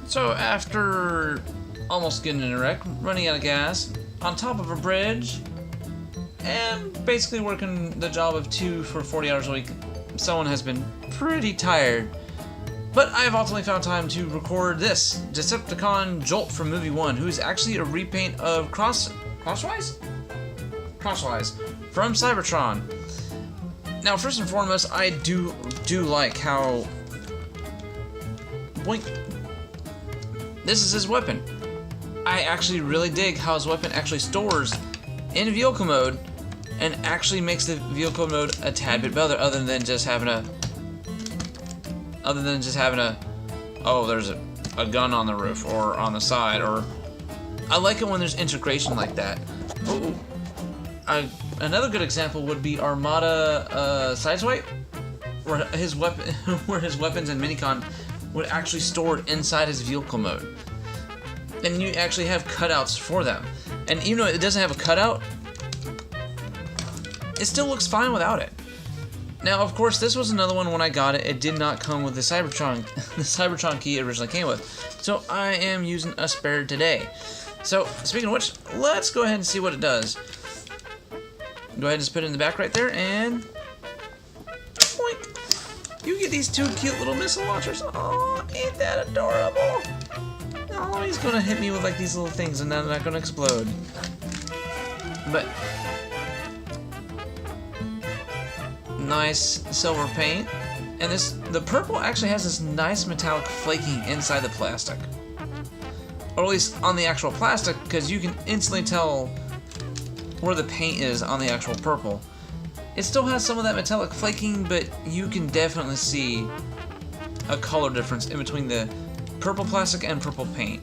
So after almost getting in a wreck, running out of gas, on top of a bridge, and basically working the job of 2 for 40 hours a week, someone has been pretty tired. But I have ultimately found time to record this Decepticon Jolt from Movie 1, who is actually a repaint of Crosswise from Cybertron. Now, first and foremost, I do like how Boink. This is his weapon. I actually really dig how his weapon actually stores in vehicle mode and actually makes the vehicle mode a tad bit better, other than just having a oh, there's a gun on the roof or on the side. Or I like it when there's integration like that. Ooh. Another good example would be Armada Sideswipe, where his weapons and minicon would actually stored inside his vehicle mode, and you actually have cutouts for them. And even though it doesn't have a cutout, it still looks fine without it. Now, of course, this was another one when I got it. It did not come with the Cybertron key it originally came with, so I am using a spare today. So, speaking of which, let's go ahead and see what it does. Go ahead and just put it in the back right there, and boink! You get these 2 cute little missile launchers. Oh, ain't that adorable? Oh, he's gonna hit me with like these little things, and then they're not gonna explode. But nice silver paint, and the purple actually has this nice metallic flaking inside the plastic, or at least on the actual plastic, because you can instantly tell where the paint is on the actual purple. It still has some of that metallic flaking, but you can definitely see a color difference in between the purple plastic and purple paint.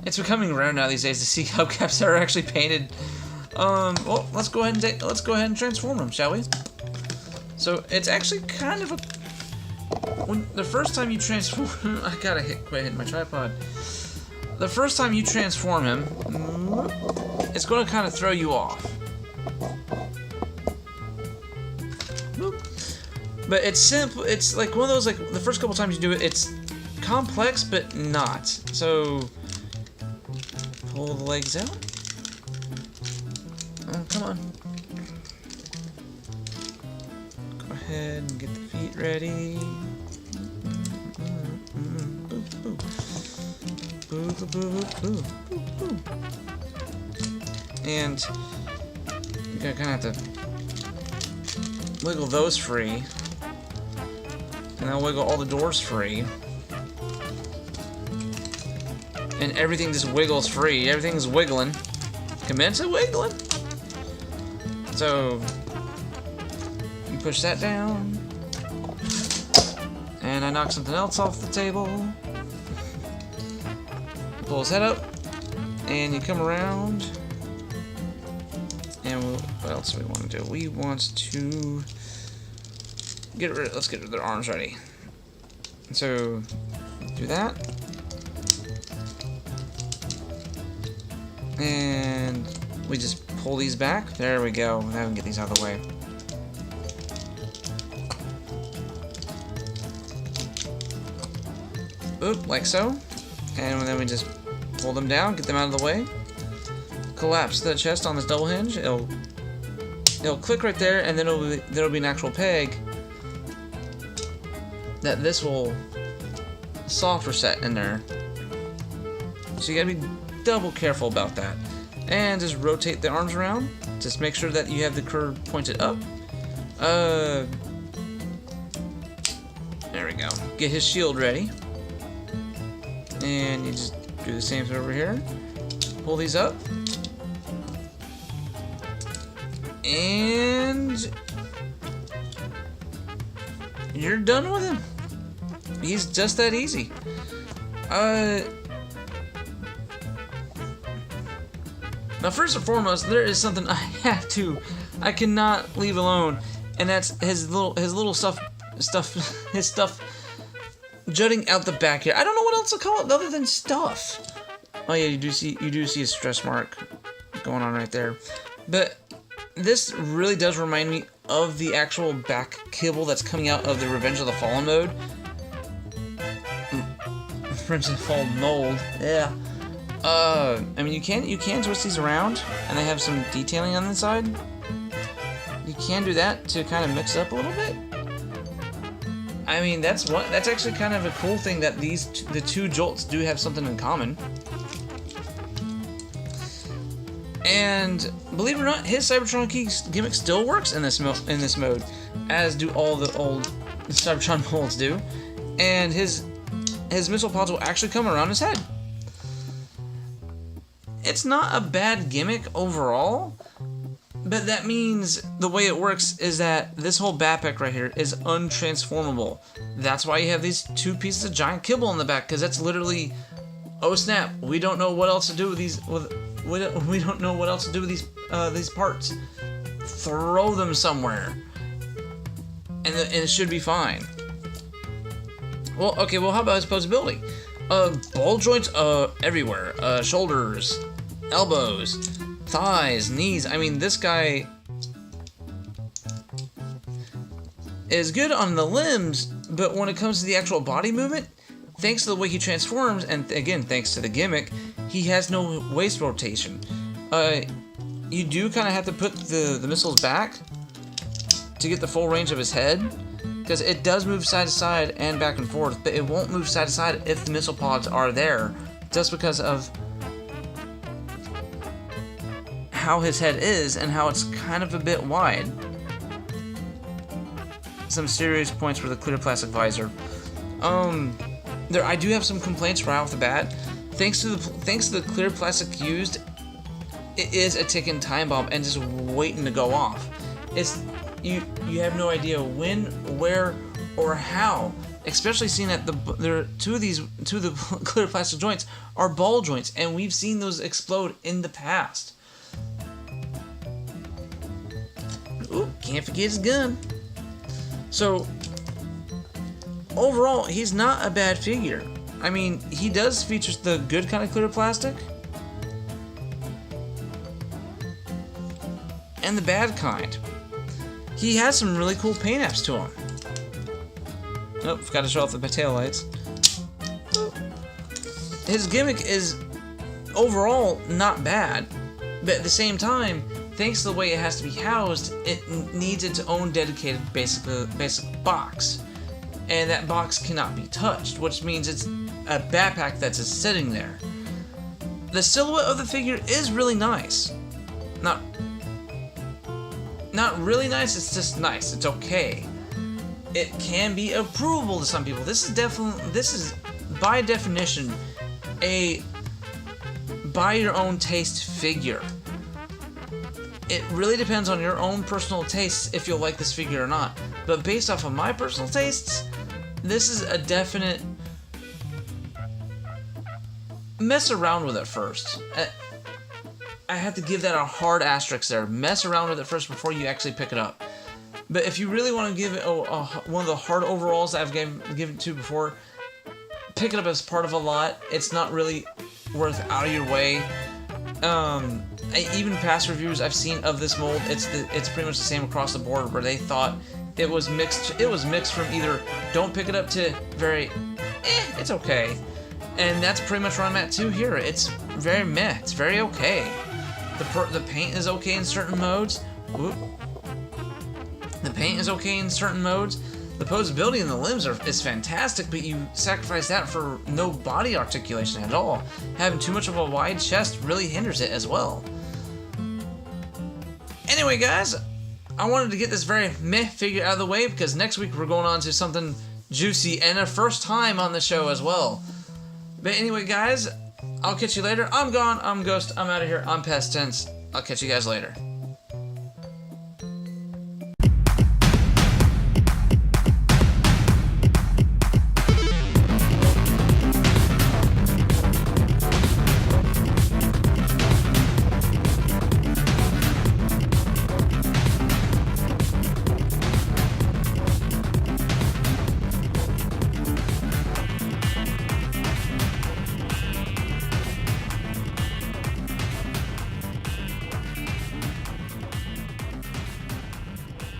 It's becoming rare now these days to see hubcaps that are actually painted. Well, let's go ahead and transform them, shall we? So it's actually kind of a when the first time you transform him, I gotta quit hitting my tripod. The first time you transform him, it's going to kind of throw you off. But it's simple. It's like one of those, like the first couple times you do it, it's complex but not. So pull the legs out. Oh, come on. Go ahead and get the feet ready. And you're gonna have to wiggle those free, and I'll wiggle all the doors free, and everything just wiggles free. Everything's wiggling. Commence it wiggling. So you push that down, and I knock something else off the table. Pull his head up, and you come around, and what else do we want to do? We want to let's get rid of their arms ready. So do that, and we just pull these back. There we go. Now we can get these out of the way. Oop, like so. And then we just pull them down, get them out of the way. Collapse the chest on this double hinge. It'll click right there, and then there'll be an actual peg that this will soft reset in there. So you gotta be double careful about that. And just rotate the arms around. Just make sure that you have the curve pointed up. There we go. Get his shield ready. And you just do the same thing over here. Pull these up. And you're done with him. He's just that easy. Now, first and foremost, there is something I cannot leave alone, and that's his little stuff jutting out the back here. I don't know what else to call it other than stuff. Oh yeah, you do see a stress mark going on right there. But this really does remind me of the actual back kibble that's coming out of the Revenge of the Fallen mode. Revenge of the Fallen mold. Yeah. I mean, you can twist these around, and they have some detailing on the side. You can do that to kind of mix up a little bit. I mean, that's actually kind of a cool thing that the two Jolts do have something in common. And believe it or not, his Cybertron gimmick still works in this mode, as do all the old Cybertron molds do. And his missile pods will actually come around his head. It's not a bad gimmick overall, but that means the way it works is that this whole backpack right here is untransformable. That's why you have these two pieces of giant kibble in the back, because that's literally, oh snap, we don't know what else to do with these. We don't know what else to do with these parts. Throw them somewhere, and it should be fine. Well, okay. Well, how about his posability? Ball joints everywhere. Shoulders, elbows, thighs, knees. I mean, this guy is good on the limbs, but when it comes to the actual body movement, thanks to the way he transforms, and again, thanks to the gimmick, he has no waist rotation. You do kind of have to put the missiles back to get the full range of his head, because it does move side to side and back and forth, but it won't move side to side if the missile pods are there, just because of how his head is and how it's kind of a bit wide. Some serious points for the clear plastic visor. I do have some complaints right off the bat. Thanks to the clear plastic used, it is a ticking time bomb and just waiting to go off. It's you have no idea when, where, or how. Especially seeing that two of the clear plastic joints are ball joints, and we've seen those explode in the past. Ooh, can't forget his gun. So overall, he's not a bad figure. I mean, he does feature the good kind of clear plastic and the bad kind. He has some really cool paint apps to him. Oh, forgot to show off the tail lights. His gimmick is overall not bad, but at the same time, thanks to the way it has to be housed, it needs its own dedicated basic box. And that box cannot be touched, which means it's a backpack that's just sitting there. The silhouette of the figure is really nice. Not really nice, it's just nice. It's okay. It can be approvable to some people. This is by definition a buy your own taste figure. It really depends on your own personal tastes if you'll like this figure or not. But based off of my personal tastes, this is a definite mess around with it first. I have to give that a hard asterisk there. Mess around with it first before you actually pick it up. But if you really want to give it one of the hard overalls that I've given to before, pick it up as part of a lot. It's not really worth out of your way. Even past reviews I've seen of this mold, it's pretty much the same across the board, where they thought it was mixed. It was mixed from either don't pick it up to very, it's okay, and that's pretty much where I'm at too here. It's very meh. It's very okay. The paint is okay in certain modes. Whoop. The paint is okay in certain modes. The posability in the limbs is fantastic, but you sacrifice that for no body articulation at all. Having too much of a wide chest really hinders it as well. Anyway, guys, I wanted to get this very meh figure out of the way, because next week we're going on to something juicy and a first time on the show as well. But anyway, guys, I'll catch you later. I'm gone. I'm Ghost. I'm out of here. I'm past tense. I'll catch you guys later.